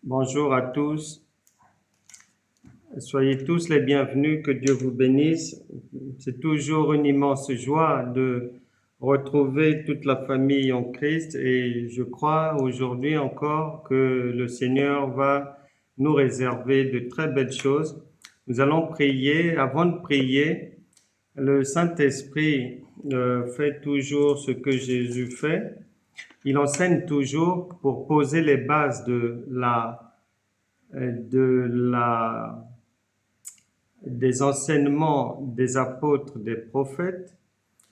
Bonjour à tous. Soyez tous les bienvenus. Que Dieu vous bénisse. C'est toujours une immense joie de retrouver toute la famille en Christ et je crois aujourd'hui encore que le Seigneur va nous réserver de très belles choses. Nous allons prier. Avant de prier, le Saint-Esprit fait toujours ce que Jésus fait. Il enseigne toujours pour poser les bases des enseignements des apôtres, des prophètes.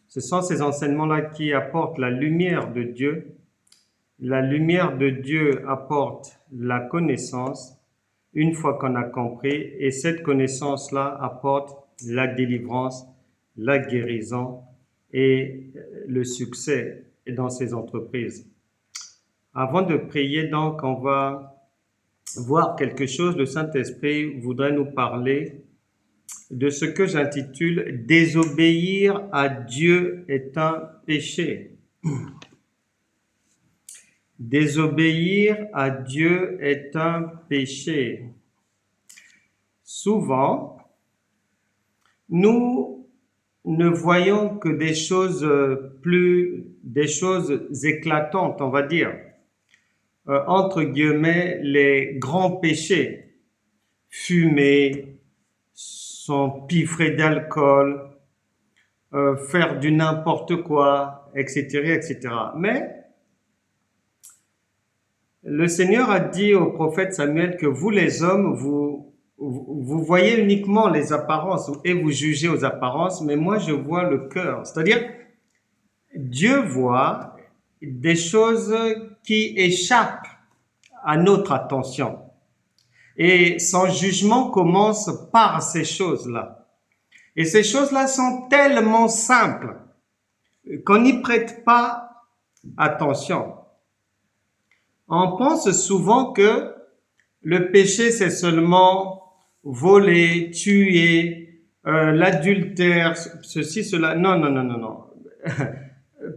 Ce sont ces enseignements-là qui apportent la lumière de Dieu. La lumière de Dieu apporte la connaissance une fois qu'on a compris, et cette connaissance-là apporte la délivrance, la guérison et le succès dans ces entreprises. Avant de prier, donc, on va voir quelque chose. Le Saint-Esprit voudrait nous parler de ce que j'intitule « Désobéir à Dieu est un péché ». Désobéir à Dieu est un péché. Souvent, nous ne voyons que des choses éclatantes, on va dire. Entre guillemets, les grands péchés. Fumer, s'empiffrer d'alcool, faire du n'importe quoi, etc., etc. Mais le Seigneur a dit au prophète Samuel que vous les hommes, vous voyez uniquement les apparences et vous jugez aux apparences, mais moi je vois le cœur. C'est-à-dire, Dieu voit des choses qui échappent à notre attention. Et son jugement commence par ces choses-là. Et ces choses-là sont tellement simples qu'on n'y prête pas attention. On pense souvent que le péché, c'est seulement voler, tuer, l'adultère, ceci, cela. Non, non, non, non, non.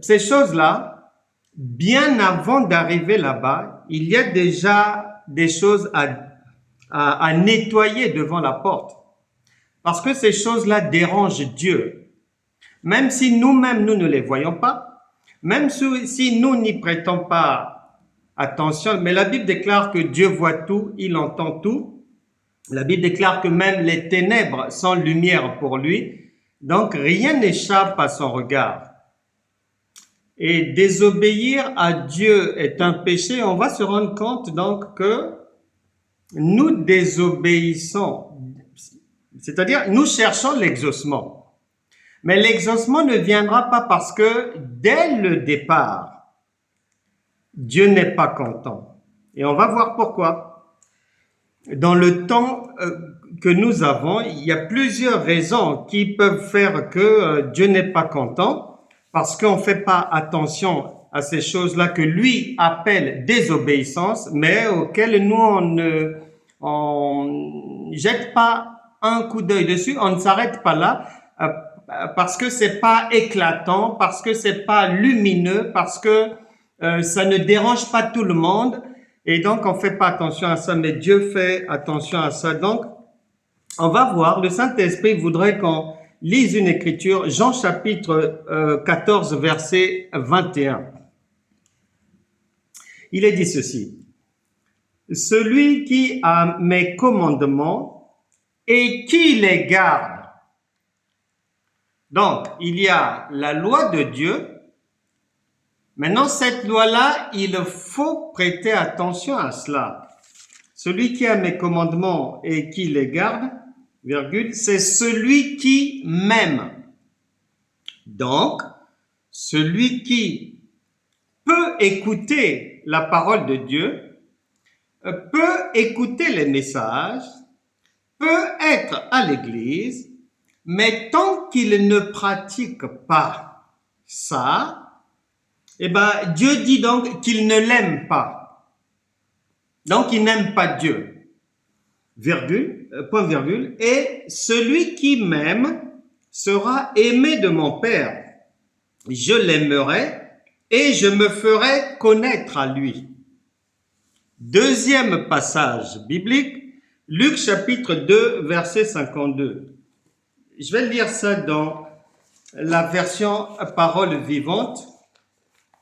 Ces choses-là, bien avant d'arriver là-bas, il y a déjà des choses à nettoyer devant la porte. Parce que ces choses-là dérangent Dieu. Même si nous-mêmes, nous ne les voyons pas, même si nous n'y prêtons pas attention, mais la Bible déclare que Dieu voit tout, il entend tout. La Bible déclare que même les ténèbres sont lumière pour lui. Donc, rien n'échappe à son regard. Et désobéir à Dieu est un péché. On va se rendre compte donc que nous désobéissons. C'est-à-dire, nous cherchons l'exaucement. Mais l'exaucement ne viendra pas parce que dès le départ, Dieu n'est pas content. Et on va voir pourquoi. Dans le temps que nous avons, il y a plusieurs raisons qui peuvent faire que Dieu n'est pas content, parce qu'on ne fait pas attention à ces choses-là que lui appelle désobéissance, mais auxquelles nous on jette pas un coup d'œil dessus, on ne s'arrête pas là, parce que c'est pas éclatant, parce que c'est pas lumineux, parce que ça ne dérange pas tout le monde, et donc on fait pas attention à ça, mais Dieu fait attention à ça. Donc, on va voir, le Saint-Esprit voudrait qu'on lise une écriture, Jean chapitre 14, verset 21. Il est dit ceci: celui qui a mes commandements et qui les garde. Donc, il y a la loi de Dieu. Maintenant, cette loi-là, il faut prêter attention à cela. Celui qui a mes commandements et qui les garde, virgule, c'est celui qui m'aime. Donc, celui qui peut écouter la parole de Dieu, peut écouter les messages, peut être à l'église, mais tant qu'il ne pratique pas ça, eh ben, Dieu dit donc qu'il ne l'aime pas. Donc, il n'aime pas Dieu. Virgule, point virgule. Et celui qui m'aime sera aimé de mon Père. Je l'aimerai et je me ferai connaître à lui. Deuxième passage biblique, Luc chapitre 2, verset 52. Je vais lire ça dans la version Parole vivante.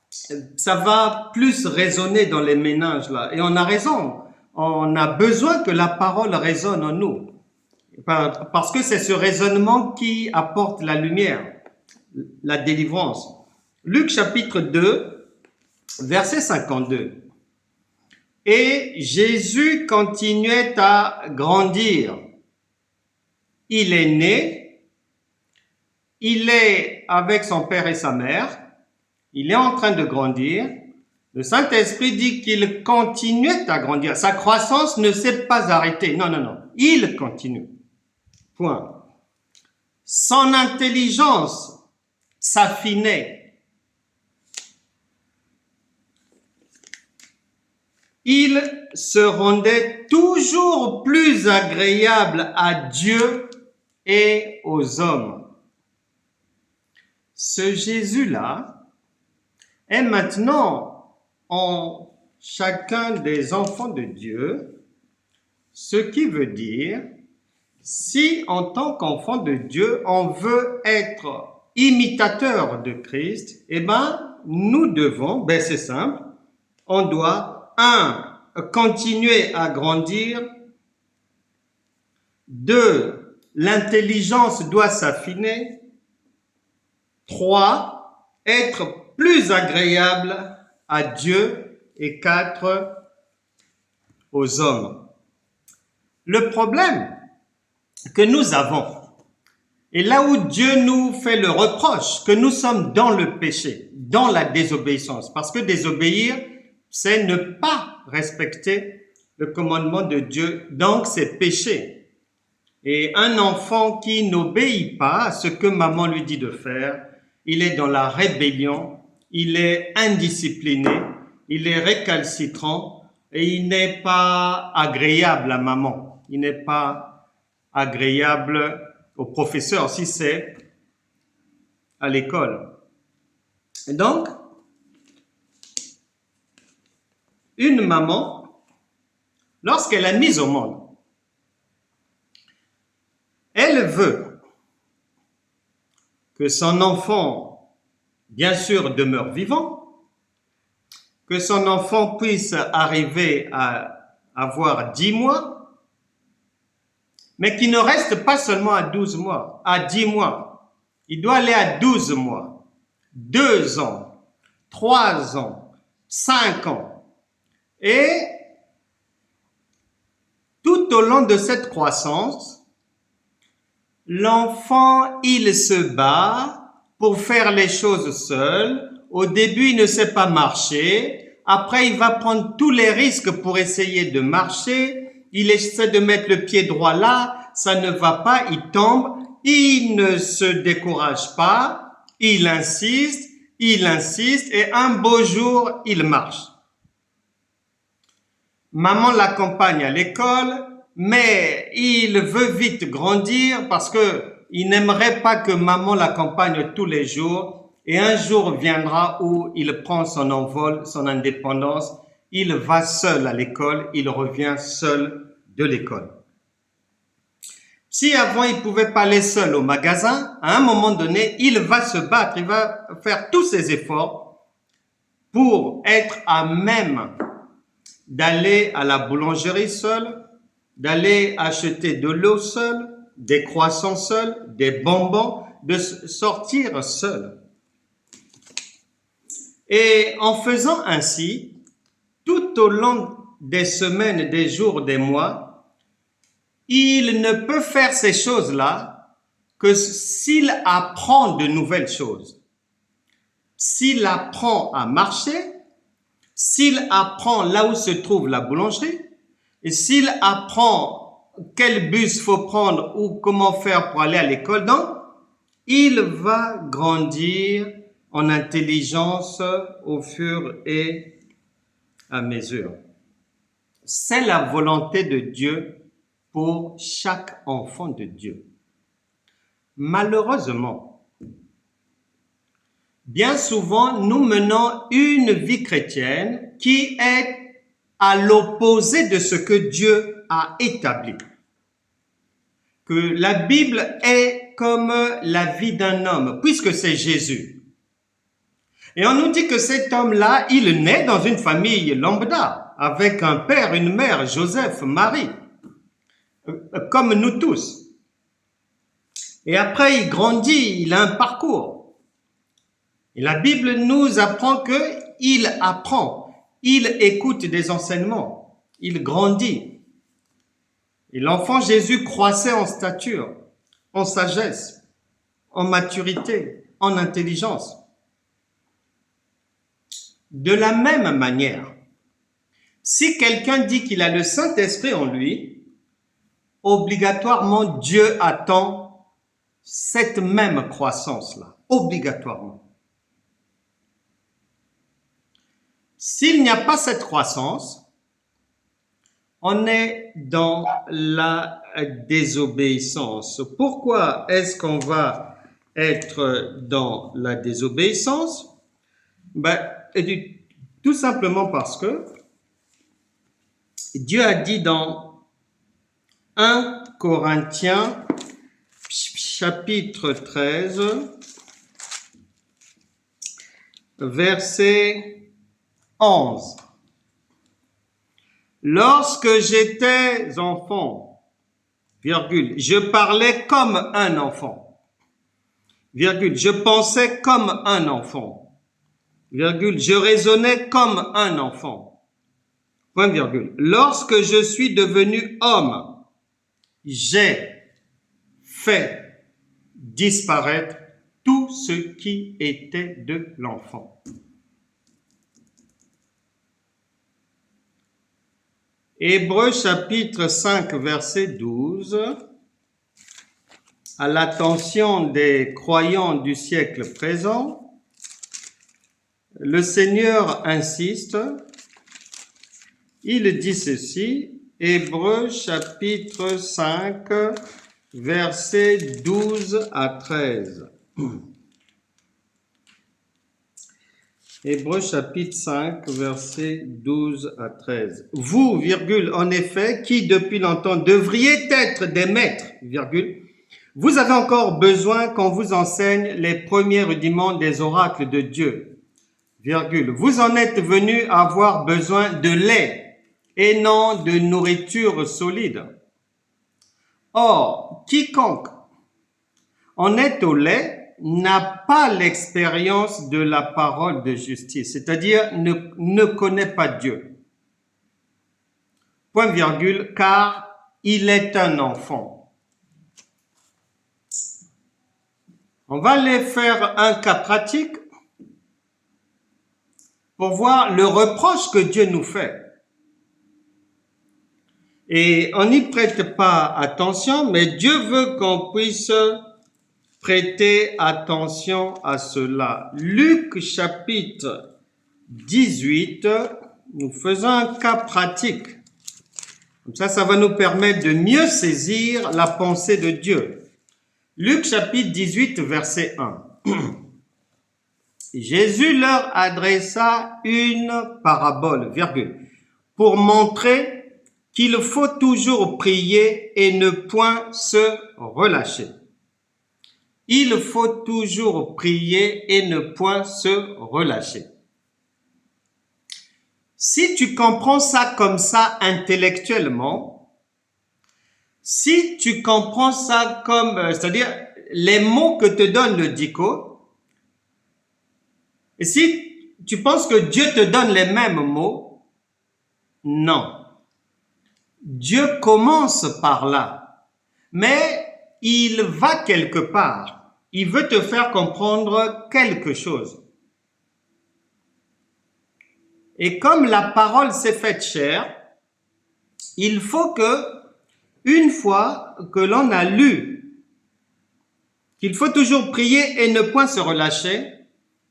Ça va plus résonner dans les méninges là. Et on a raison. On a besoin que la parole résonne en nous. Parce que c'est ce raisonnement qui apporte la lumière, la délivrance. Luc chapitre 2, verset 52. Et Jésus continuait à grandir. Il est né, il est avec son père et sa mère, il est en train de grandir. Le Saint-Esprit dit qu'il continuait à grandir. Sa croissance ne s'est pas arrêtée. Non, non, non. Il continue. Point. Son intelligence s'affinait. Il se rendait toujours plus agréable à Dieu et aux hommes. Ce Jésus-là est maintenant en chacun des enfants de Dieu, ce qui veut dire, si en tant qu'enfant de Dieu, on veut être imitateur de Christ, eh ben, nous devons, c'est simple, on doit, continuer à grandir, 2, l'intelligence doit s'affiner, 3, être plus agréable à Dieu et 4, aux hommes. Le problème que nous avons, et là où Dieu nous fait le reproche, que nous sommes dans le péché, dans la désobéissance, parce que désobéir, c'est ne pas respecter le commandement de Dieu, donc c'est péché. Et un enfant qui n'obéit pas à ce que maman lui dit de faire, il est dans la rébellion, il est indiscipliné, il est récalcitrant et il n'est pas agréable à maman. Il n'est pas agréable au professeur si c'est à l'école. Et donc, une maman, lorsqu'elle a mis au monde, elle veut que son enfant, bien sûr, demeure vivant, que son enfant puisse arriver à avoir 10 mois, mais qu'il ne reste pas seulement à 12 mois, à 10 mois. Il doit aller à 12 mois, 2 ans, 3 ans, 5 ans. Et tout au long de cette croissance, l'enfant, il se bat pour faire les choses seul. Au début, il ne sait pas marcher. Après, il va prendre tous les risques pour essayer de marcher. Il essaie de mettre le pied droit là, ça ne va pas, il tombe. Il ne se décourage pas, il insiste, et un beau jour, il marche. Maman l'accompagne à l'école, mais il veut vite grandir parce que il n'aimerait pas que maman l'accompagne tous les jours. Et un jour viendra où il prend son envol, son indépendance. Il va seul à l'école, il revient seul de l'école. Si avant il pouvait pas aller seul au magasin, à un moment donné, il va se battre, il va faire tous ses efforts pour être à même d'aller à la boulangerie seul, d'aller acheter de l'eau seul, des croissants seuls, des bonbons, de sortir seul. Et en faisant ainsi, tout au long des semaines, des jours, des mois, il ne peut faire ces choses-là que s'il apprend de nouvelles choses. S'il apprend à marcher, s'il apprend là où se trouve la boulangerie, et s'il apprend quel bus faut prendre ou comment faire pour aller à l'école, donc il va grandir en intelligence au fur et à mesure. C'est la volonté de Dieu pour chaque enfant de Dieu. Malheureusement, bien souvent, nous menons une vie chrétienne qui est à l'opposé de ce que Dieu a établi. Que la Bible est comme la vie d'un homme, puisque c'est Jésus. Et on nous dit que cet homme-là, il naît dans une famille lambda, avec un père, une mère, Joseph, Marie, comme nous tous. Et après, il grandit, il a un parcours. Et la Bible nous apprend qu'il apprend, il écoute des enseignements, il grandit. Et l'enfant Jésus croissait en stature, en sagesse, en maturité, en intelligence. De la même manière, si quelqu'un dit qu'il a le Saint-Esprit en lui, obligatoirement Dieu attend cette même croissance-là, obligatoirement. S'il n'y a pas cette croissance, on est dans la désobéissance. Pourquoi est-ce qu'on va être dans la désobéissance? Tout simplement parce que Dieu a dit dans 1 Corinthiens chapitre 13, verset 11. Lorsque j'étais enfant, virgule, je parlais comme un enfant, virgule, je pensais comme un enfant, virgule, je raisonnais comme un enfant, point virgule. Lorsque je suis devenu homme, j'ai fait disparaître tout ce qui était de l'enfant. Hébreux chapitre 5, verset 12, à l'attention des croyants du siècle présent, le Seigneur insiste, il dit ceci, Hébreux chapitre 5, verset 12 à 13. Hébreux chapitre 5, verset 12 à 13. Vous, virgule, en effet, qui depuis longtemps devriez être des maîtres, virgule, vous avez encore besoin qu'on vous enseigne les premiers rudiments des oracles de Dieu, virgule. Vous en êtes venus avoir besoin de lait et non de nourriture solide. Or, quiconque en est au lait n'a pas l'expérience de la parole de justice, c'est-à-dire ne connaît pas Dieu. Point virgule, car il est un enfant. On va aller faire un cas pratique pour voir le reproche que Dieu nous fait. Et on n'y prête pas attention, mais Dieu veut qu'on puisse prêter attention à cela. Luc chapitre 18, nous faisons un cas pratique. Comme ça va nous permettre de mieux saisir la pensée de Dieu. Luc chapitre 18, verset 1. Jésus leur adressa une parabole, virgule, pour montrer qu'il faut toujours prier et ne point se relâcher. Il faut toujours prier et ne point se relâcher. Si tu comprends ça comme ça intellectuellement, si tu comprends ça comme, c'est-à-dire les mots que te donne le dico, et si tu penses que Dieu te donne les mêmes mots, non. Dieu commence par là, mais il va quelque part. Il veut te faire comprendre quelque chose. Et comme la parole s'est faite chair, il faut que, une fois que l'on a lu qu'il faut toujours prier et ne point se relâcher,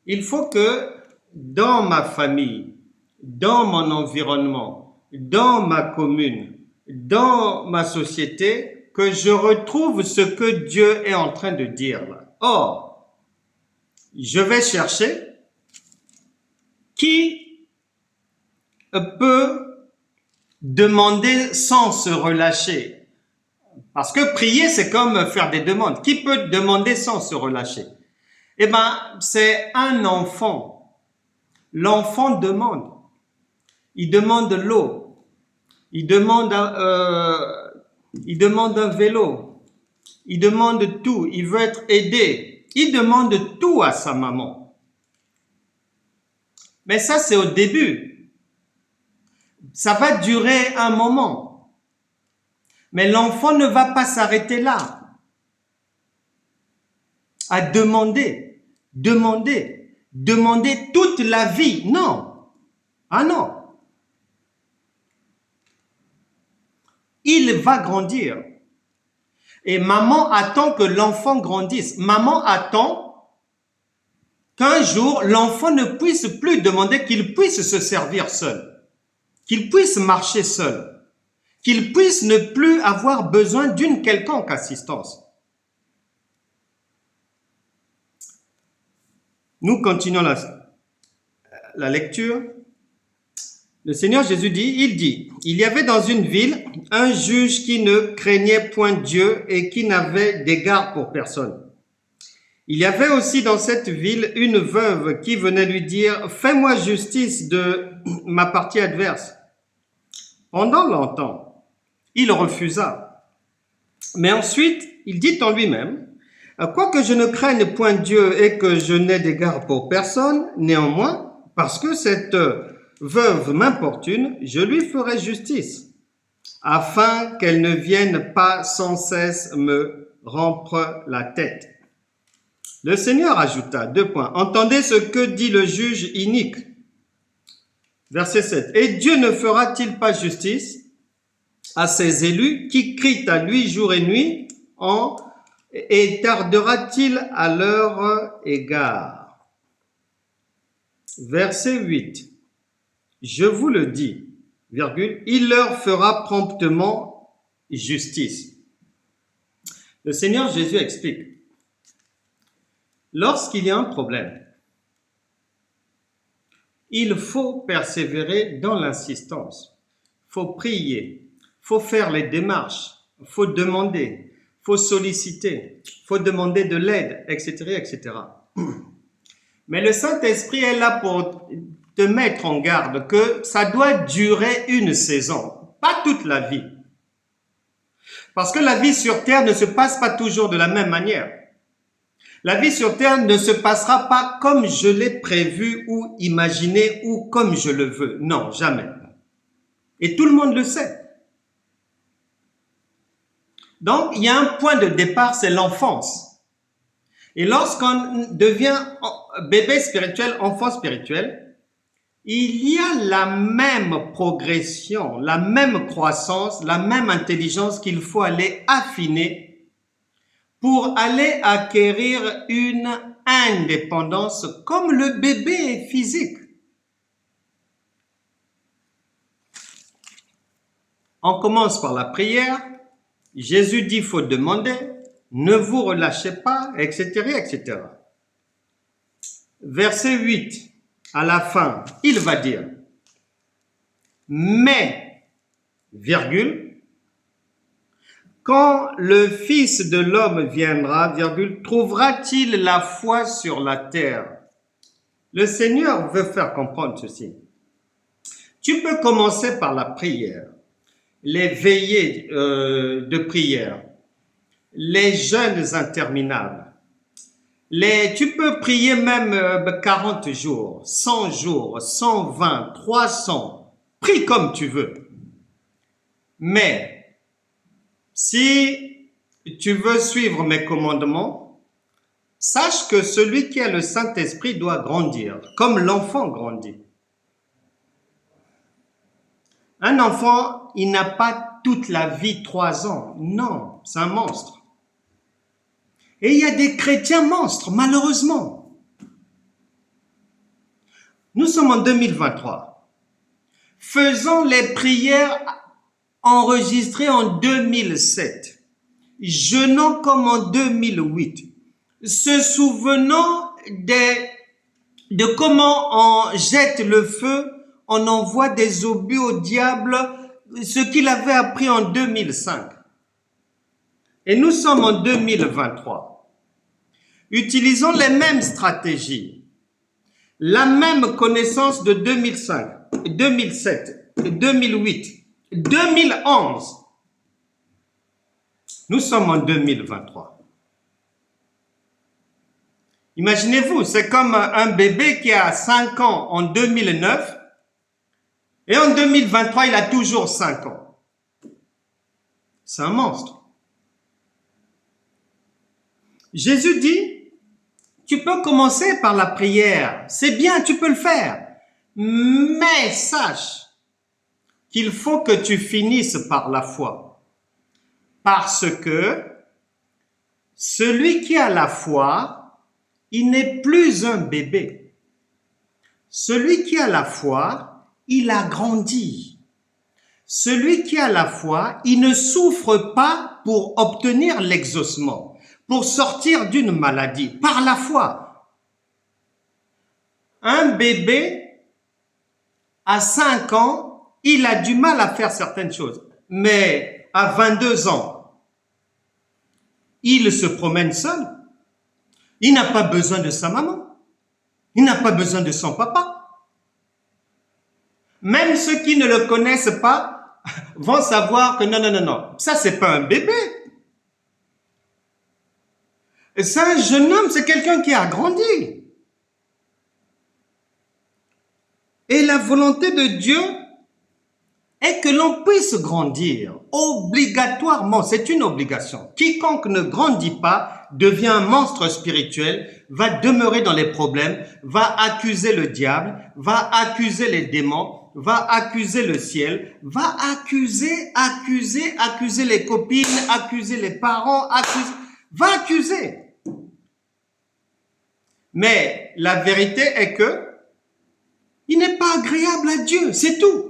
il faut que dans ma famille, dans mon environnement, dans ma commune, dans ma société, que je retrouve ce que Dieu est en train de dire là. Or, je vais chercher qui peut demander sans se relâcher. Parce que prier, c'est comme faire des demandes. Qui peut demander sans se relâcher? Eh bien, c'est un enfant. L'enfant demande. Il demande l'eau. Il demande un vélo. Il demande tout. Il veut être aidé. Il demande tout à sa maman. Mais ça, c'est au début. Ça va durer un moment. Mais l'enfant ne va pas s'arrêter là. À demander toute la vie. Non. Ah non. Il va grandir. Et maman attend que l'enfant grandisse. Maman attend qu'un jour, l'enfant ne puisse plus demander, qu'il puisse se servir seul, qu'il puisse marcher seul, qu'il puisse ne plus avoir besoin d'une quelconque assistance. Nous continuons la lecture. Le Seigneur Jésus dit, il y avait dans une ville un juge qui ne craignait point Dieu et qui n'avait d'égard pour personne. Il y avait aussi dans cette ville une veuve qui venait lui dire, fais-moi justice de ma partie adverse. Pendant longtemps, il refusa. Mais ensuite, il dit en lui-même, quoique je ne craigne point Dieu et que je n'ai d'égard pour personne, néanmoins, parce que cette veuve m'importune, je lui ferai justice, afin qu'elle ne vienne pas sans cesse me rompre la tête. Le Seigneur ajouta, 2 points, entendez ce que dit le juge inique. Verset 7. Et Dieu ne fera-t-il pas justice à ses élus qui crient à lui jour et nuit et tardera-t-il à leur égard? Verset 8. Je vous le dis, virgule, il leur fera promptement justice. Le Seigneur Jésus explique. Lorsqu'il y a un problème, il faut persévérer dans l'insistance. Il faut prier, il faut faire les démarches, il faut demander, il faut solliciter, il faut demander de l'aide, etc., etc. Mais le Saint-Esprit est là pour te mettre en garde que ça doit durer une saison, pas toute la vie. Parce que la vie sur terre ne se passe pas toujours de la même manière. La vie sur terre ne se passera pas comme je l'ai prévu ou imaginé ou comme je le veux. Non, jamais. Et tout le monde le sait. Donc, il y a un point de départ, c'est l'enfance. Et lorsqu'on devient bébé spirituel, enfant spirituel, il y a la même progression, la même croissance, la même intelligence qu'il faut aller affiner pour aller acquérir une indépendance comme le bébé est physique. On commence par la prière. Jésus dit, il faut demander, ne vous relâchez pas, etc., etc. Verset 8, à la fin, il va dire, mais, virgule, quand le Fils de l'homme viendra, virgule, trouvera-t-il la foi sur la terre? Le Seigneur veut faire comprendre ceci. Tu peux commencer par la prière, les veillées de prière, les jeûnes interminables. Tu peux prier même 40 jours, 100 jours, 120, 300, prie comme tu veux. Mais si tu veux suivre mes commandements, sache que celui qui a le Saint-Esprit doit grandir, comme l'enfant grandit. Un enfant, il n'a pas toute la vie 3 ans. Non, c'est un monstre. Et il y a des chrétiens monstres, malheureusement. Nous sommes en 2023. Faisons les prières enregistrées en 2007. Jeûnons comme en 2008. Se souvenant de comment on jette le feu, on envoie des obus au diable, ce qu'il avait appris en 2005. Et nous sommes en 2023. Utilisons les mêmes stratégies, la même connaissance de 2005, 2007, 2008, 2011. Nous sommes en 2023. Imaginez-vous, c'est comme un bébé qui a 5 ans en 2009 et en 2023, il a toujours 5 ans. C'est un monstre. Jésus dit, tu peux commencer par la prière, c'est bien, tu peux le faire, mais sache qu'il faut que tu finisses par la foi. Parce que celui qui a la foi, il n'est plus un bébé. Celui qui a la foi, il a grandi. Celui qui a la foi, il ne souffre pas pour obtenir l'exaucement, pour sortir d'une maladie, par la foi. Un bébé, à 5 ans, il a du mal à faire certaines choses. Mais à 22 ans, il se promène seul. Il n'a pas besoin de sa maman. Il n'a pas besoin de son papa. Même ceux qui ne le connaissent pas vont savoir que non, ça c'est pas un bébé. C'est un jeune homme, c'est quelqu'un qui a grandi. Et la volonté de Dieu est que l'on puisse grandir obligatoirement, c'est une obligation. Quiconque ne grandit pas devient un monstre spirituel, va demeurer dans les problèmes, va accuser le diable, va accuser les démons, va accuser le ciel, va accuser les copines, accuser les parents, va accuser. Mais la vérité est que il n'est pas agréable à Dieu, c'est tout.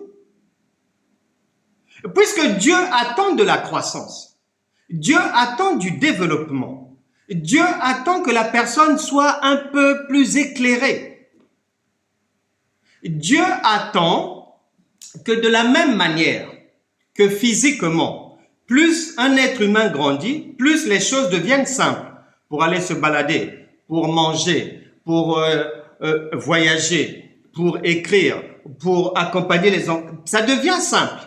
Puisque Dieu attend de la croissance, Dieu attend du développement, Dieu attend que la personne soit un peu plus éclairée. Dieu attend que de la même manière que physiquement, plus un être humain grandit, plus les choses deviennent simples pour aller se balader, pour manger, pour voyager, pour écrire, pour accompagner les enfants. Ça devient simple.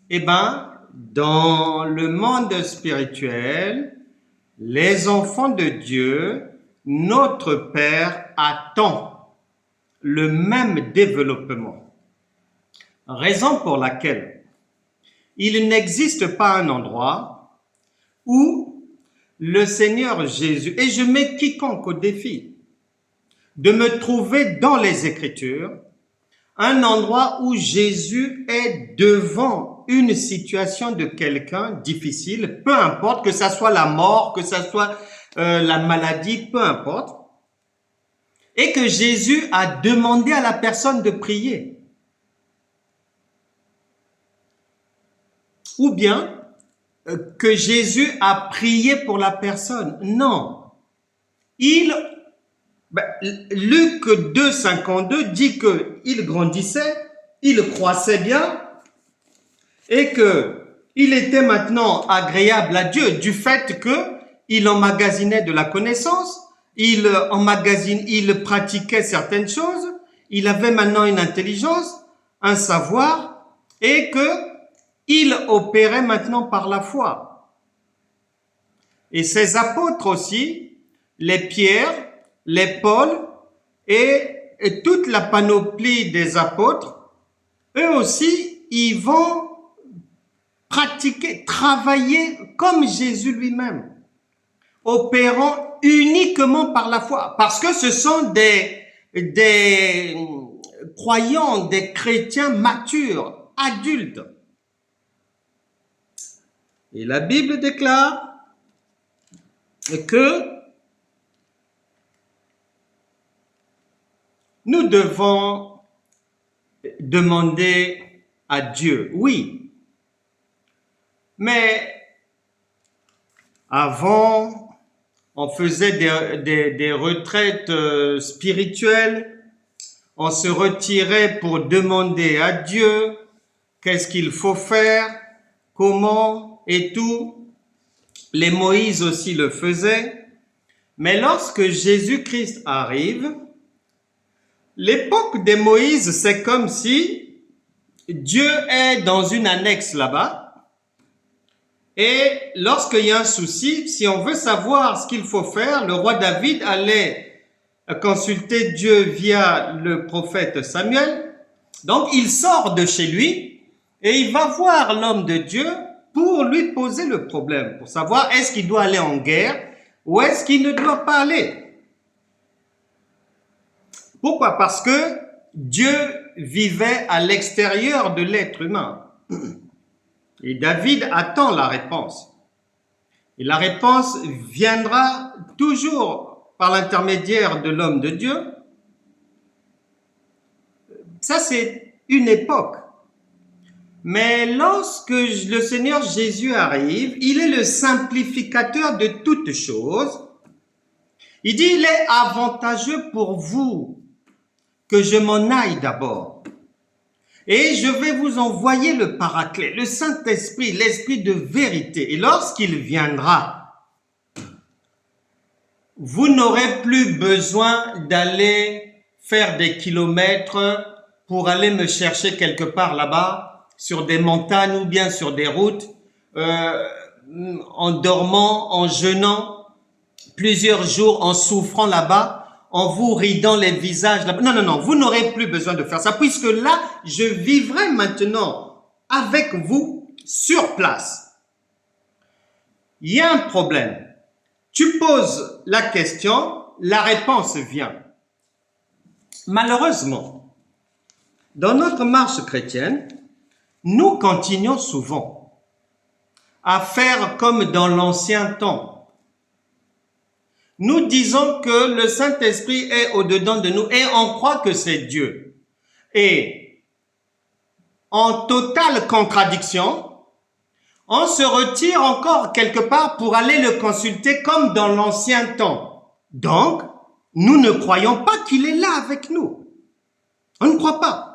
Eh bien, dans le monde spirituel, les enfants de Dieu, notre Père attend le même développement. Raison pour laquelle il n'existe pas un endroit où le Seigneur Jésus, et je mets quiconque au défi de me trouver dans les Écritures, un endroit où Jésus est devant une situation de quelqu'un difficile, peu importe, que ça soit la mort, que ça soit la maladie, peu importe, et que Jésus a demandé à la personne de prier. Ou bien que Jésus a prié pour la personne. Non. Luc 2, 52 dit qu'il grandissait, il croissait bien et qu'il était maintenant agréable à Dieu du fait qu'il emmagasinait de la connaissance, il pratiquait certaines choses, il avait maintenant une intelligence, un savoir et qu'il opérait maintenant par la foi. Et ses apôtres aussi, les Pierre, les Paul et toute la panoplie des apôtres, eux aussi, ils vont pratiquer, travailler comme Jésus lui-même, opérant uniquement par la foi, parce que ce sont des croyants, des chrétiens matures, adultes. Et la Bible déclare que nous devons demander à Dieu, oui, mais avant, on faisait des retraites spirituelles, on se retirait pour demander à Dieu, qu'est-ce qu'il faut faire, comment et tout. Les Moïse aussi le faisaient. Mais lorsque Jésus-Christ arrive, l'époque des Moïse, c'est comme si Dieu est dans une annexe là-bas. Et lorsqu'il y a un souci, si on veut savoir ce qu'il faut faire, le roi David allait consulter Dieu via le prophète Samuel. Donc, il sort de chez lui et il va voir l'homme de Dieu pour lui poser le problème, pour savoir est-ce qu'il doit aller en guerre ou est-ce qu'il ne doit pas aller. Pourquoi? Parce que Dieu vivait à l'extérieur de l'être humain. Et David attend la réponse. Et la réponse viendra toujours par l'intermédiaire de l'homme de Dieu. Ça, c'est une époque. Mais lorsque le Seigneur Jésus arrive, il est le simplificateur de toutes choses. Il dit, il est avantageux pour vous que je m'en aille d'abord. Et je vais vous envoyer le Paraclet, le Saint-Esprit, l'Esprit de vérité. Et lorsqu'il viendra, vous n'aurez plus besoin d'aller faire des kilomètres pour aller me chercher quelque part là-bas, sur des montagnes ou bien sur des routes, en dormant, en jeûnant, plusieurs jours en souffrant là-bas, en vous ridant les visages là-bas. Non, non, non, vous n'aurez plus besoin de faire ça, puisque là, je vivrai maintenant avec vous sur place. Il y a un problème. Tu poses la question, la réponse vient. Malheureusement, dans notre marche chrétienne, nous continuons souvent à faire comme dans l'ancien temps. Nous disons que le Saint-Esprit est au-dedans de nous et on croit que c'est Dieu. Et en totale contradiction, on se retire encore quelque part pour aller le consulter comme dans l'ancien temps. Donc, nous ne croyons pas qu'il est là avec nous. On ne croit pas.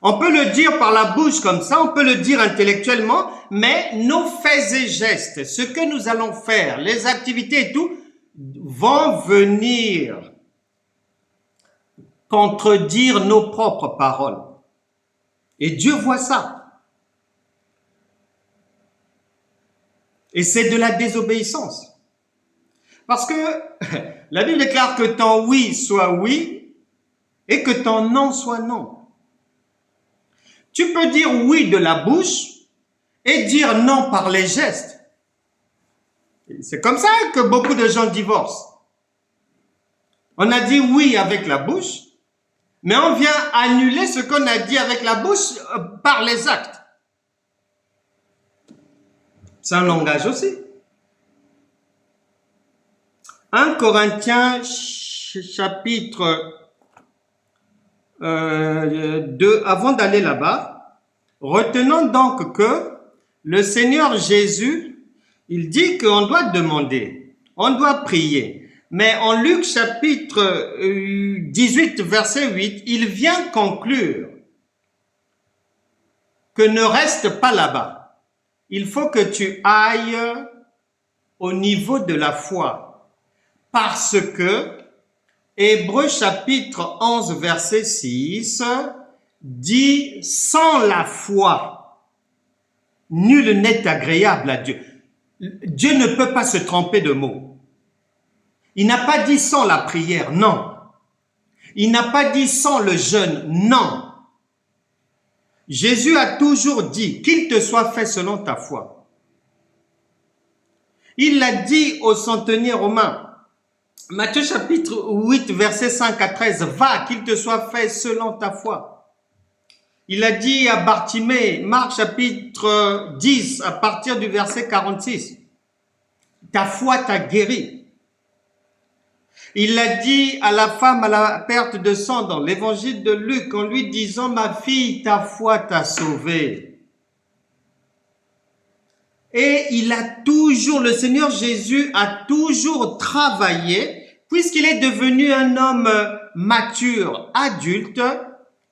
On peut le dire par la bouche comme ça, on peut le dire intellectuellement, mais nos faits et gestes, ce que nous allons faire, les activités et tout, vont venir contredire nos propres paroles. Et Dieu voit ça. Et c'est de la désobéissance. Parce que la Bible déclare que ton oui soit oui et que ton non soit non. Tu peux dire oui de la bouche et dire non par les gestes. C'est comme ça que beaucoup de gens divorcent. On a dit oui avec la bouche, mais on vient annuler ce qu'on a dit avec la bouche par les actes. C'est un langage aussi. 1 Corinthiens chapitre 2, avant d'aller là-bas, retenons donc que le Seigneur Jésus, il dit qu'on doit demander, on doit prier. Mais en Luc chapitre 18, verset 8, il vient conclure que ne reste pas là-bas. Il faut que tu ailles au niveau de la foi. Parce que Hébreux chapitre 11, verset 6 dit « Sans la foi, nul n'est agréable à Dieu ». Dieu ne peut pas se tromper de mots. Il n'a pas dit sans la prière, non. Il n'a pas dit sans le jeûne, non. Jésus a toujours dit qu'il te soit fait selon ta foi. Il l'a dit au centenier romain. Matthieu chapitre 8, verset 5 à 13, va, qu'il te soit fait selon ta foi. Il a dit à Bartimée, Marc chapitre 10, à partir du verset 46, ta foi t'a guéri. Il a dit à la femme à la perte de sang dans l'évangile de Luc, en lui disant, ma fille, ta foi t'a sauvée. Et le Seigneur Jésus a toujours travaillé, puisqu'il est devenu un homme mature, adulte,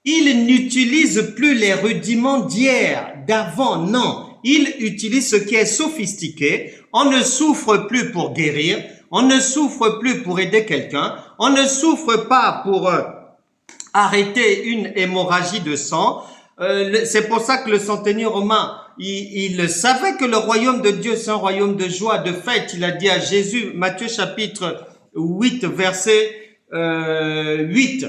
Il n'utilise plus les rudiments d'hier, d'avant, non. Il utilise ce qui est sophistiqué. On ne souffre plus pour guérir. On ne souffre plus pour aider quelqu'un. On ne souffre pas pour arrêter une hémorragie de sang. C'est pour ça que le centenier romain, il savait que le royaume de Dieu, c'est un royaume de joie, de fête. Il a dit à Jésus, Matthieu chapitre 8, verset 8,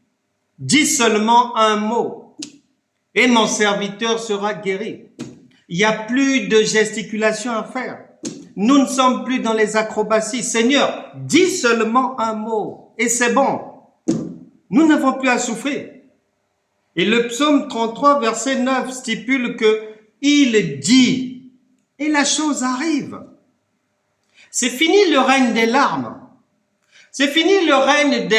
« Dis seulement un mot, et mon serviteur sera guéri. » Il n'y a plus de gesticulation à faire. Nous ne sommes plus dans les acrobaties. Seigneur, dis seulement un mot, et c'est bon. Nous n'avons plus à souffrir. Et le psaume 33, verset 9 stipule que il dit, et la chose arrive. C'est fini le règne des larmes. C'est fini le règne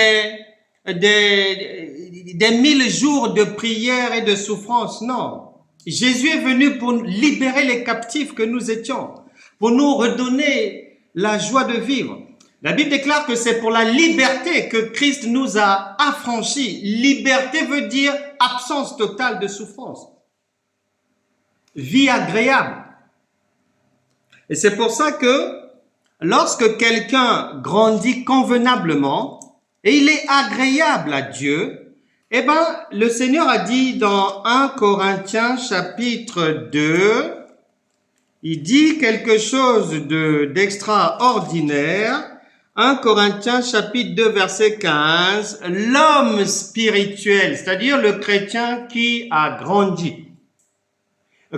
des 1000 jours de prière et de souffrance. Non. Jésus est venu pour libérer les captifs que nous étions, pour nous redonner la joie de vivre. La Bible déclare que c'est pour la liberté que Christ nous a affranchis. Liberté veut dire absence totale de souffrance. Vie agréable. Et c'est pour ça que lorsque quelqu'un grandit convenablement et il est agréable à Dieu, eh ben, le Seigneur a dit dans 1 Corinthiens chapitre 2, il dit quelque chose d'extraordinaire. 1 Corinthiens chapitre 2 verset 15, l'homme spirituel, c'est-à-dire le chrétien qui a grandi,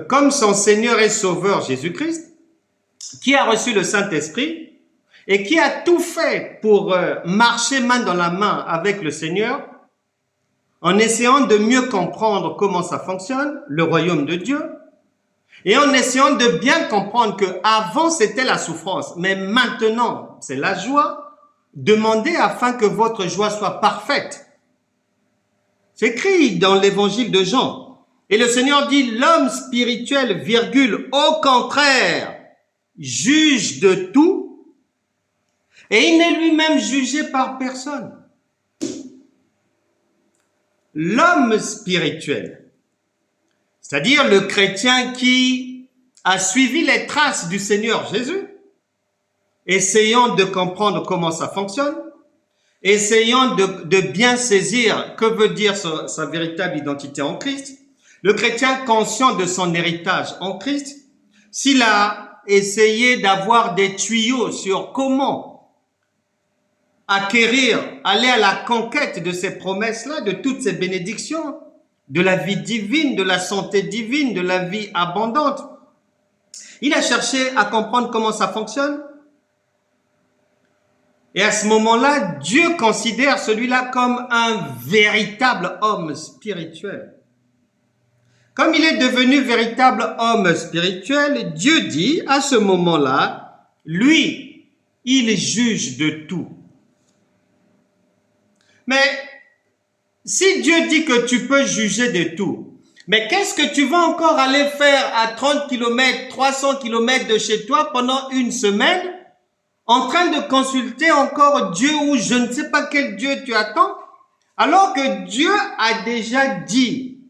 comme son Seigneur et Sauveur Jésus-Christ, qui a reçu le Saint-Esprit et qui a tout fait pour marcher main dans la main avec le Seigneur, en essayant de mieux comprendre comment ça fonctionne, le royaume de Dieu, et en essayant de bien comprendre que avant c'était la souffrance, mais maintenant c'est la joie. Demandez afin que votre joie soit parfaite. C'est écrit dans l'évangile de Jean. Et le Seigneur dit, l'homme spirituel, virgule, au contraire, juge de tout, et il n'est lui-même jugé par personne. L'homme spirituel, c'est-à-dire le chrétien qui a suivi les traces du Seigneur Jésus, essayant de comprendre comment ça fonctionne, essayant de bien saisir que veut dire sa véritable identité en Christ, le chrétien conscient de son héritage en Christ, s'il a essayé d'avoir des tuyaux sur comment acquérir, aller à la conquête de ces promesses-là, de toutes ces bénédictions, de la vie divine, de la santé divine, de la vie abondante. Il a cherché à comprendre comment ça fonctionne. Et à ce moment-là, Dieu considère celui-là comme un véritable homme spirituel. Comme il est devenu véritable homme spirituel, Dieu dit à ce moment-là, lui, il juge de tout. Mais si Dieu dit que tu peux juger de tout, mais qu'est-ce que tu vas encore aller faire à 30 km, 300 km de chez toi pendant une semaine, en train de consulter encore Dieu ou je ne sais pas quel Dieu tu attends, alors que Dieu a déjà dit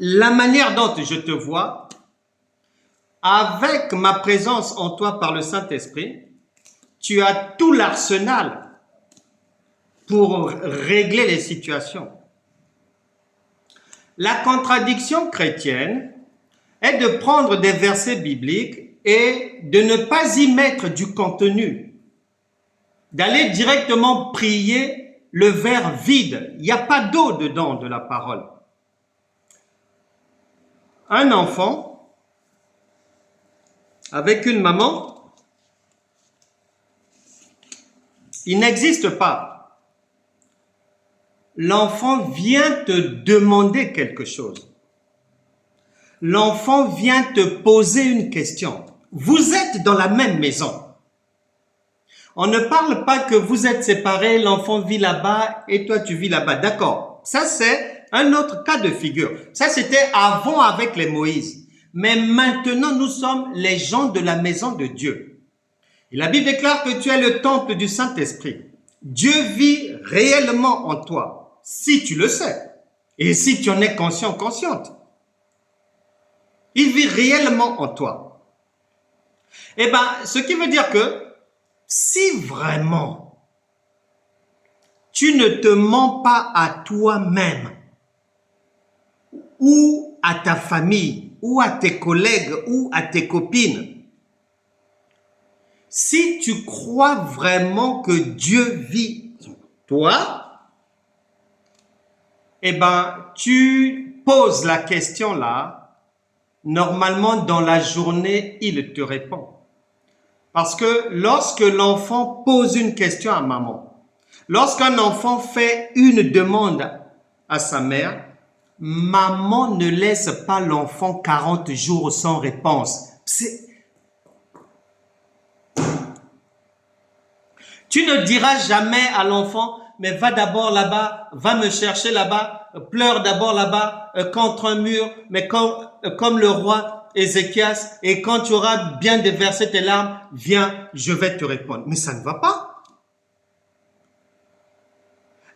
la manière dont je te vois, avec ma présence en toi par le Saint-Esprit, tu as tout l'arsenal pour régler les situations. La contradiction chrétienne est de prendre des versets bibliques et de ne pas y mettre du contenu, d'aller directement prier le verre vide. Il n'y a pas d'eau dedans de la parole. Un enfant avec une maman, il n'existe pas. L'enfant vient te demander quelque chose. L'enfant vient te poser une question. Vous êtes dans la même maison. On ne parle pas que vous êtes séparés, l'enfant vit là-bas et toi tu vis là-bas. D'accord. Ça c'est un autre cas de figure. Ça c'était avant avec les Moïse. Mais maintenant nous sommes les gens de la maison de Dieu. Et la Bible déclare que tu es le temple du Saint-Esprit. Dieu vit réellement en toi. si tu le sais et si tu en es conscient, consciente. Il vit réellement en toi. Eh bien, ce qui veut dire que si vraiment tu ne te mens pas à toi-même ou à ta famille ou à tes collègues ou à tes copines, si tu crois vraiment que Dieu vit en toi, eh ben, tu poses la question là, normalement dans la journée, il te répond. Parce que lorsque l'enfant pose une question à maman, lorsqu'un enfant fait une demande à sa mère, maman ne laisse pas l'enfant 40 jours sans réponse. Tu ne diras jamais à l'enfant, mais va d'abord là-bas, va me chercher là-bas, pleure d'abord là-bas contre un mur, mais comme le roi Ézéchias, et quand tu auras bien déversé tes larmes, viens, je vais te répondre. Mais ça ne va pas.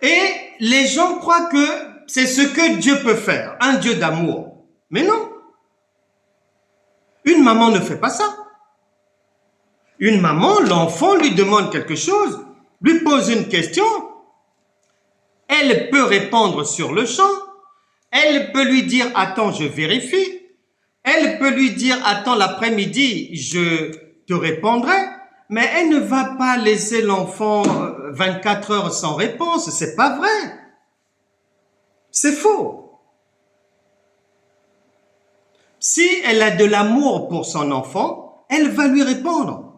Et les gens croient que c'est ce que Dieu peut faire, un Dieu d'amour. Mais non. Une maman ne fait pas ça. Une maman, l'enfant lui demande quelque chose, lui pose une question, elle peut répondre sur le champ, elle peut lui dire « Attends, je vérifie », elle peut lui dire « Attends, l'après-midi, je te répondrai », mais elle ne va pas laisser l'enfant 24 heures sans réponse, c'est pas vrai. C'est faux. Si elle a de l'amour pour son enfant, elle va lui répondre.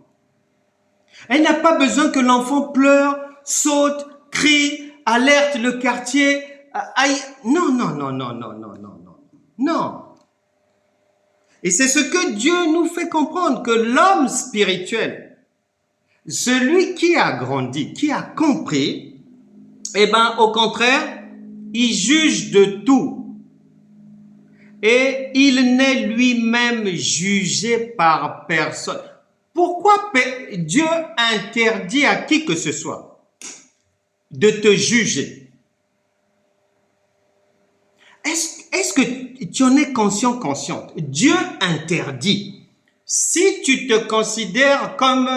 Elle n'a pas besoin que l'enfant pleure, saute, crie, alerte le quartier. Aïe. Non, non, non, non, non, non, non, non. Non. Et c'est ce que Dieu nous fait comprendre, que l'homme spirituel, celui qui a grandi, qui a compris, eh ben, au contraire, il juge de tout. Et il n'est lui-même jugé par personne. Pourquoi Dieu interdit à qui que ce soit de te juger? Est-ce que tu en es conscient, consciente? Dieu interdit. Si tu te considères comme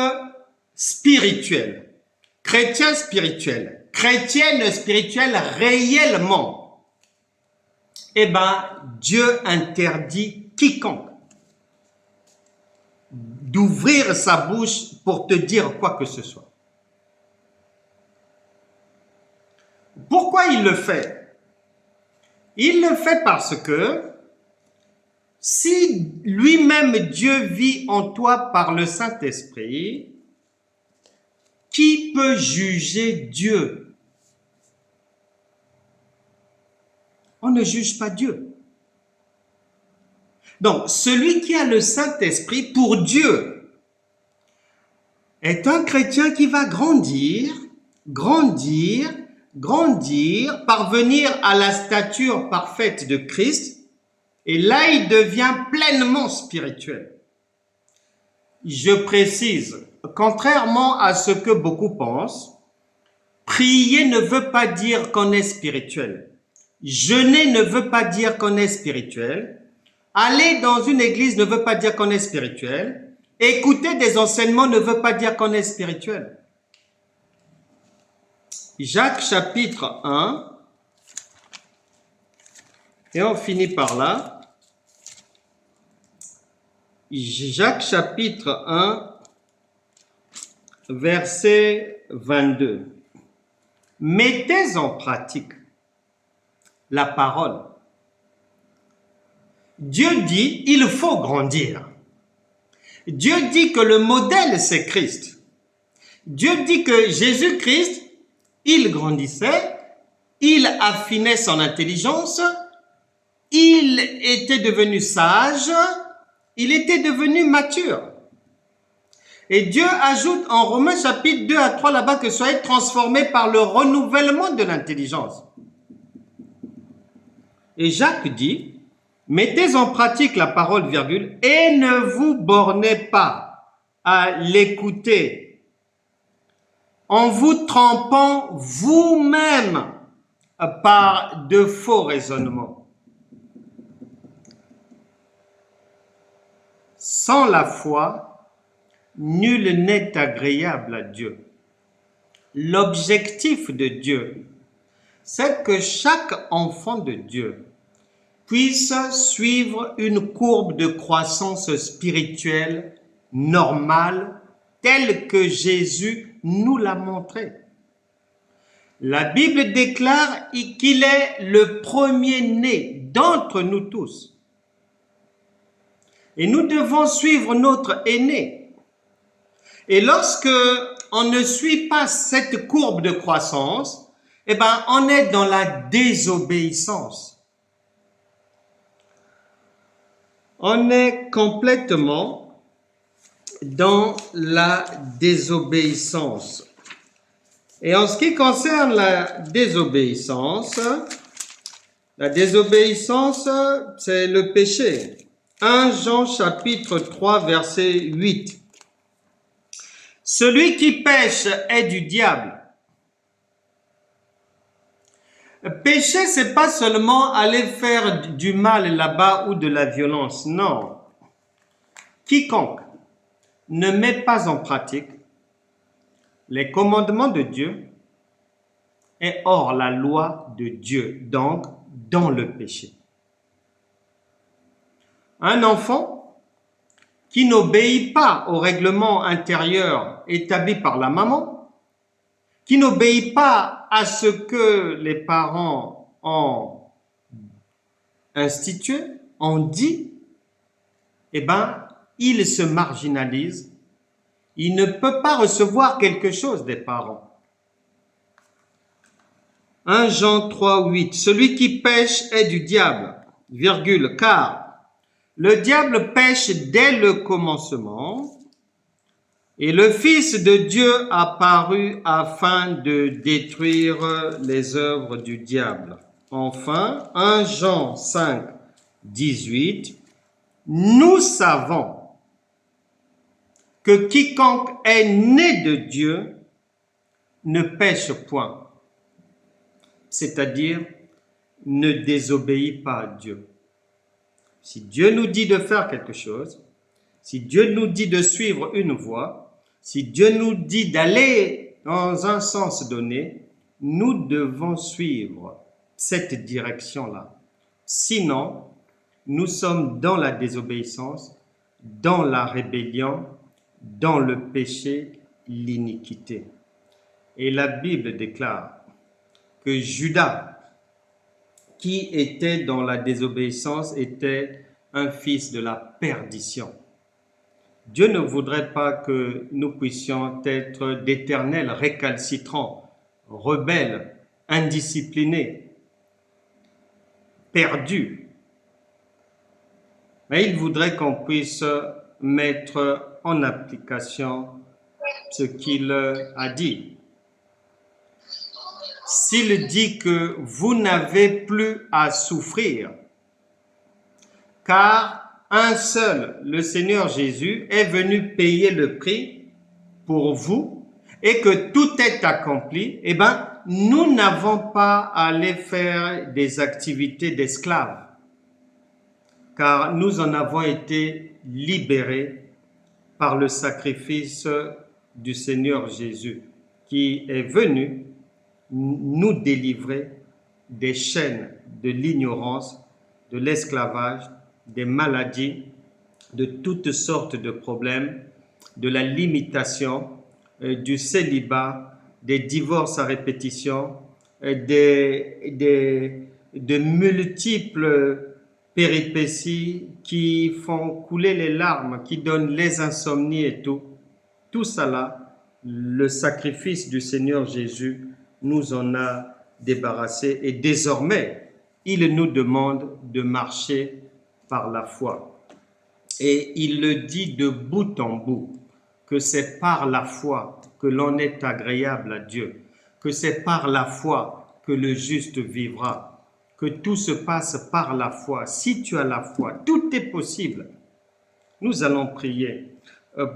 spirituel, chrétien spirituel, chrétienne spirituelle réellement, eh ben, Dieu interdit quiconque d'ouvrir sa bouche pour te dire quoi que ce soit. Pourquoi il le fait? Il le fait parce que si lui-même Dieu vit en toi par le Saint-Esprit, qui peut juger Dieu? On ne juge pas Dieu. Donc, celui qui a le Saint-Esprit pour Dieu est un chrétien qui va grandir, grandir, grandir, parvenir à la stature parfaite de Christ, et là, il devient pleinement spirituel. Je précise, contrairement à ce que beaucoup pensent, prier ne veut pas dire qu'on est spirituel. Jeûner ne veut pas dire qu'on est spirituel. Aller dans une église ne veut pas dire qu'on est spirituel. Écouter des enseignements ne veut pas dire qu'on est spirituel. Jacques chapitre 1, et on finit par là. Jacques chapitre 1, verset 22. Mettez en pratique la parole. Dieu dit, il faut grandir. Dieu dit que le modèle, c'est Christ. Dieu dit que Jésus-Christ, il grandissait, il affinait son intelligence, il était devenu sage, il était devenu mature. Et Dieu ajoute en Romains chapitre 2 à 3 là-bas que soyez transformés par le renouvellement de l'intelligence. Et Jacques dit, mettez en pratique la parole, virgule, et ne vous bornez pas à l'écouter en vous trompant vous-même par de faux raisonnements. Sans la foi, nul n'est agréable à Dieu. L'objectif de Dieu, c'est que chaque enfant de Dieu puisse suivre une courbe de croissance spirituelle normale telle que Jésus nous l'a montré. La Bible déclare qu'il est le premier-né d'entre nous tous. Et nous devons suivre notre aîné. Et lorsque on ne suit pas cette courbe de croissance, on est dans la désobéissance. On est complètement dans la désobéissance. Et en ce qui concerne la désobéissance, c'est le péché. 1 Jean chapitre 3 verset 8. Celui qui pêche est du diable. Pécher, c'est pas seulement aller faire du mal là-bas ou de la violence, non. Quiconque ne met pas en pratique les commandements de Dieu est hors la loi de Dieu, donc dans le péché. Un enfant qui n'obéit pas au règlement intérieur établi par la maman, qui n'obéit pas à ce que les parents ont institué, ont dit, il se marginalise. Il ne peut pas recevoir quelque chose des parents. 1 Jean 3, 8. Celui qui pêche est du diable, car le diable pêche dès le commencement, et le Fils de Dieu apparut afin de détruire les œuvres du diable. Enfin, 1 Jean 5, 18. Nous savons que quiconque est né de Dieu ne pêche point, c'est-à-dire ne désobéit pas à Dieu. Si Dieu nous dit de faire quelque chose, si Dieu nous dit de suivre une voie, si Dieu nous dit d'aller dans un sens donné, nous devons suivre cette direction-là. Sinon, nous sommes dans la désobéissance, dans la rébellion, dans le péché, l'iniquité. Et la Bible déclare que Judas, qui était dans la désobéissance, était un fils de la perdition. Dieu ne voudrait pas que nous puissions être d'éternels récalcitrants, rebelles, indisciplinés, perdus. Mais il voudrait qu'on puisse mettre en application ce qu'il a dit. S'il dit que vous n'avez plus à souffrir, car un seul, le Seigneur Jésus, est venu payer le prix pour vous et que tout est accompli, nous n'avons pas à aller faire des activités d'esclaves, car nous en avons été libérés par le sacrifice du Seigneur Jésus, qui est venu nous délivrer des chaînes de l'ignorance, de l'esclavage, des maladies, de toutes sortes de problèmes, de la limitation, du célibat, des divorces à répétition, de multiples péripéties qui font couler les larmes, qui donnent les insomnies et tout. Tout ça, le sacrifice du Seigneur Jésus nous en a débarrassés et désormais, il nous demande de marcher par la foi. Et il le dit de bout en bout, que c'est par la foi que l'on est agréable à Dieu, que c'est par la foi que le juste vivra, que tout se passe par la foi. Si tu as la foi, tout est possible. Nous allons prier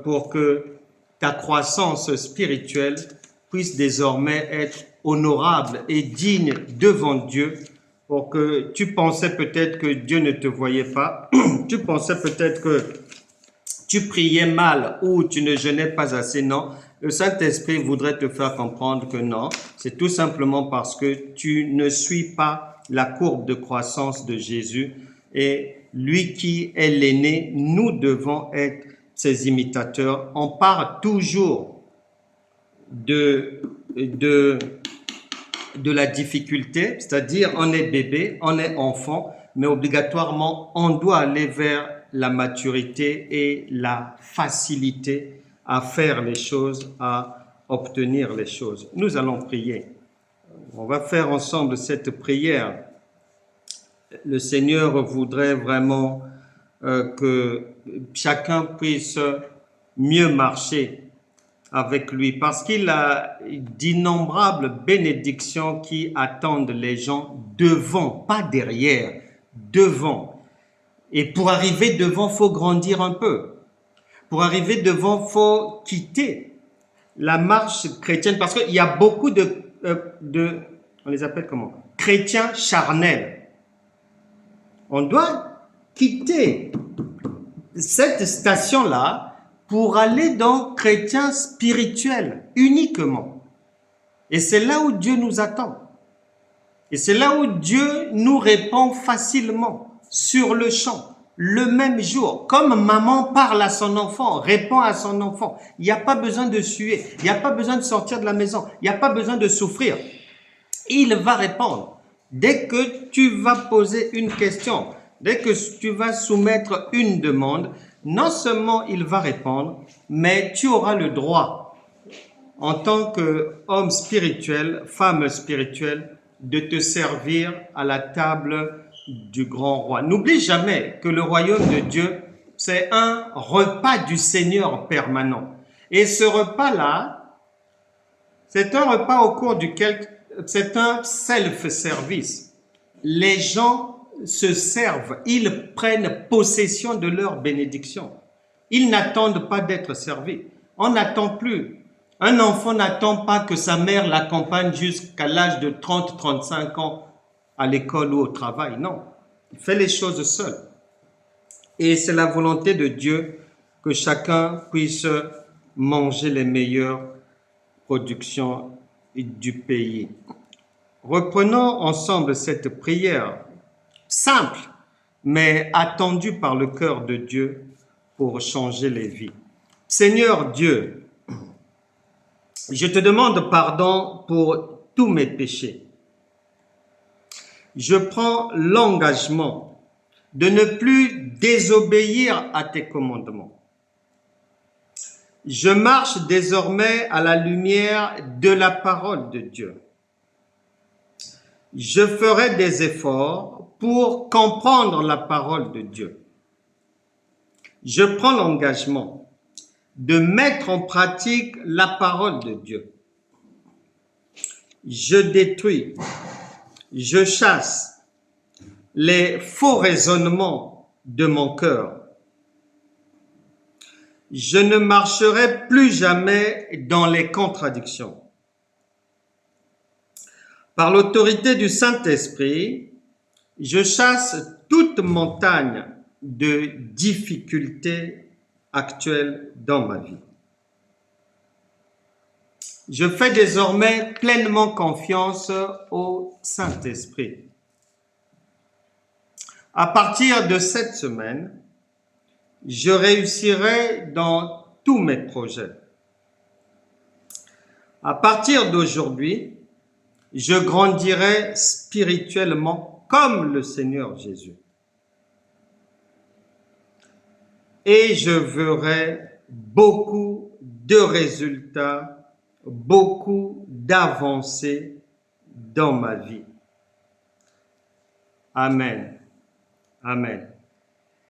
pour que ta croissance spirituelle puisse désormais être honorable et digne devant Dieu, pour que tu pensais peut-être que Dieu ne te voyait pas, tu pensais peut-être que tu priais mal ou tu ne jeûnais pas assez. Non, le Saint-Esprit voudrait te faire comprendre que non, c'est tout simplement parce que tu ne suis pas la courbe de croissance de Jésus, et lui qui est l'aîné, nous devons être ses imitateurs. On part toujours de la difficulté, c'est-à-dire on est bébé, on est enfant, mais obligatoirement on doit aller vers la maturité et la facilité à faire les choses, à obtenir les choses. Nous allons prier. On va faire ensemble cette prière. Le Seigneur voudrait vraiment que chacun puisse mieux marcher avec lui, parce qu'il a d'innombrables bénédictions qui attendent les gens devant, pas derrière, devant. Et pour arriver devant, faut grandir un peu. Pour arriver devant, faut quitter la marche chrétienne, parce qu'il y a beaucoup on les appelle comment? Chrétiens charnels. On doit quitter cette station-là pour aller dans chrétien spirituel uniquement. Et c'est là où Dieu nous attend. Et c'est là où Dieu nous répond facilement, sur le champ, le même jour. Comme maman parle à son enfant, répond à son enfant. Il n'y a pas besoin de suer, il n'y a pas besoin de sortir de la maison, il n'y a pas besoin de souffrir. Il va répondre. Dès que tu vas poser une question, dès que tu vas soumettre une demande, non seulement il va répondre, mais tu auras le droit, en tant qu'homme spirituel, femme spirituelle, de te servir à la table du grand roi. N'oublie jamais que le royaume de Dieu, c'est un repas du Seigneur permanent. Et ce repas-là, c'est un repas au cours duquel c'est un self-service. Les gens se servent, ils prennent possession de leur bénédiction. Ils n'attendent pas d'être servis. On n'attend plus. Un enfant n'attend pas que sa mère l'accompagne jusqu'à l'âge de 30-35 ans à l'école ou au travail. Non, il fait les choses seul. Et c'est la volonté de Dieu que chacun puisse manger les meilleures productions du pays. Reprenons ensemble cette prière simple, mais attendue par le cœur de Dieu pour changer les vies. Seigneur Dieu, je te demande pardon pour tous mes péchés. Je prends l'engagement de ne plus désobéir à tes commandements. Je marche désormais à la lumière de la parole de Dieu. Je ferai des efforts pour comprendre la parole de Dieu. Je prends l'engagement de mettre en pratique la parole de Dieu. Je détruis, je chasse les faux raisonnements de mon cœur. Je ne marcherai plus jamais dans les contradictions. Par l'autorité du Saint-Esprit, je chasse toute montagne de difficultés actuelles dans ma vie. Je fais désormais pleinement confiance au Saint-Esprit. À partir de cette semaine, je réussirai dans tous mes projets. À partir d'aujourd'hui, je grandirai spirituellement comme le Seigneur Jésus. Et je verrai beaucoup de résultats, beaucoup d'avancées dans ma vie. Amen. Amen.